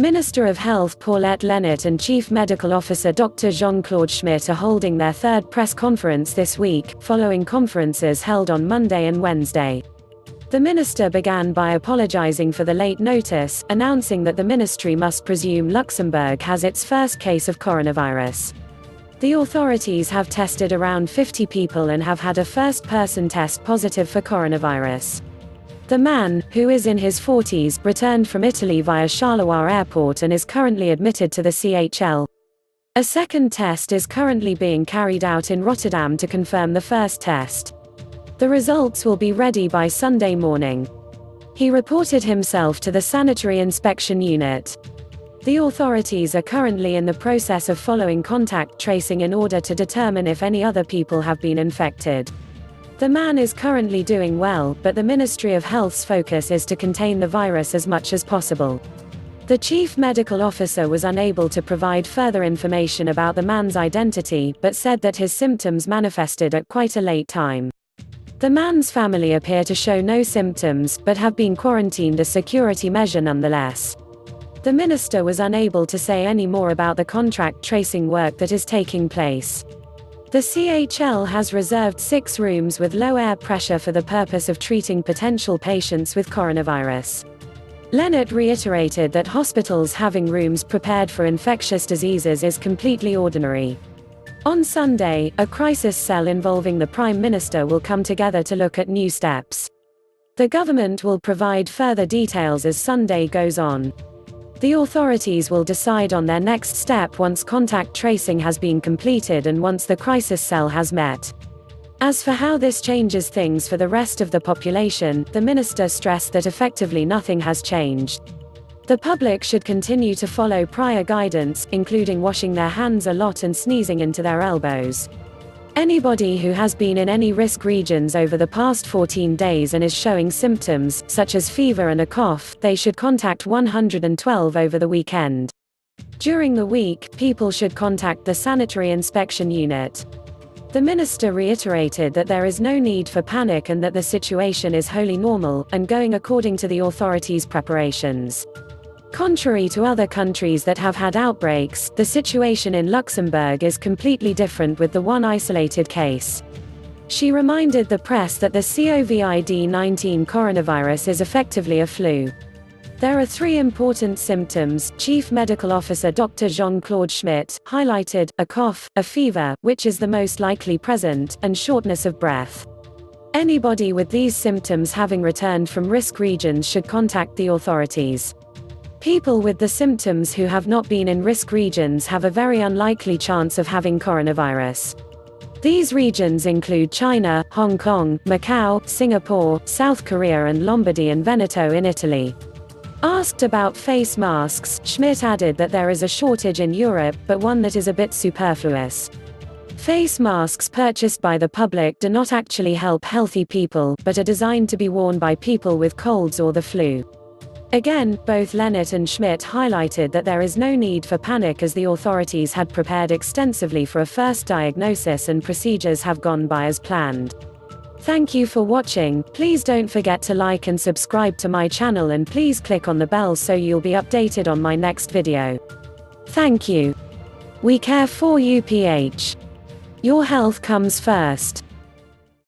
Minister of Health Paulette Lennet and Chief Medical Officer Dr. Jean-Claude Schmitt are holding their third press conference this week, following conferences held on Monday and Wednesday. The minister began by apologizing for the late notice, announcing that the ministry must presume Luxembourg has its first case of coronavirus. The authorities have tested around 50 people and have had a first-person test positive for coronavirus. The man, who is in his 40s, returned from Italy via Charleroi Airport and is currently admitted to the CHL. A second test is currently being carried out in Rotterdam to confirm the first test. The results will be ready by Sunday morning. He reported himself to the Sanitary Inspection Unit. The authorities are currently in the process of following contact tracing in order to determine if any other people have been infected. The man is currently doing well, but the Ministry of Health's focus is to contain the virus as much as possible. The chief medical officer was unable to provide further information about the man's identity, but said that his symptoms manifested at quite a late time. The man's family appear to show no symptoms, but have been quarantined as a security measure nonetheless. The minister was unable to say any more about the contact tracing work that is taking place. The CHL has reserved 6 rooms with low air pressure for the purpose of treating potential patients with coronavirus. Lennet reiterated that hospitals having rooms prepared for infectious diseases is completely ordinary. On Sunday, a crisis cell involving the Prime Minister will come together to look at new steps. The government will provide further details as Sunday goes on. The authorities will decide on their next step once contact tracing has been completed and once the crisis cell has met. As for how this changes things for the rest of the population, the minister stressed that effectively nothing has changed. The public should continue to follow prior guidance, including washing their hands a lot and sneezing into their elbows. Anybody who has been in any risk regions over the past 14 days and is showing symptoms, such as fever and a cough, they should contact 112 over the weekend. During the week, people should contact the Sanitary Inspection Unit. The minister reiterated that there is no need for panic and that the situation is wholly normal, and going according to the authorities' preparations. Contrary to other countries that have had outbreaks, the situation in Luxembourg is completely different with the one isolated case. She reminded the press that the COVID-19 coronavirus is effectively a flu. There are 3 important symptoms, Chief Medical Officer Dr. Jean-Claude Schmitt highlighted: a cough, a fever, which is the most likely present, and shortness of breath. Anybody with these symptoms having returned from risk regions should contact the authorities. People with the symptoms who have not been in risk regions have a very unlikely chance of having coronavirus. These regions include China, Hong Kong, Macau, Singapore, South Korea and Lombardy and Veneto in Italy. Asked about face masks, Schmitt added that there is a shortage in Europe, but one that is a bit superfluous. Face masks purchased by the public do not actually help healthy people, but are designed to be worn by people with colds or the flu. Again, both Lennet and Schmitt highlighted that there is no need for panic as the authorities had prepared extensively for a first diagnosis and procedures have gone by as planned. Thank you for watching. Please don't forget to like and subscribe to my channel and please click on the bell so you'll be updated on my next video. Thank you. We care for you, PH. Your health comes first.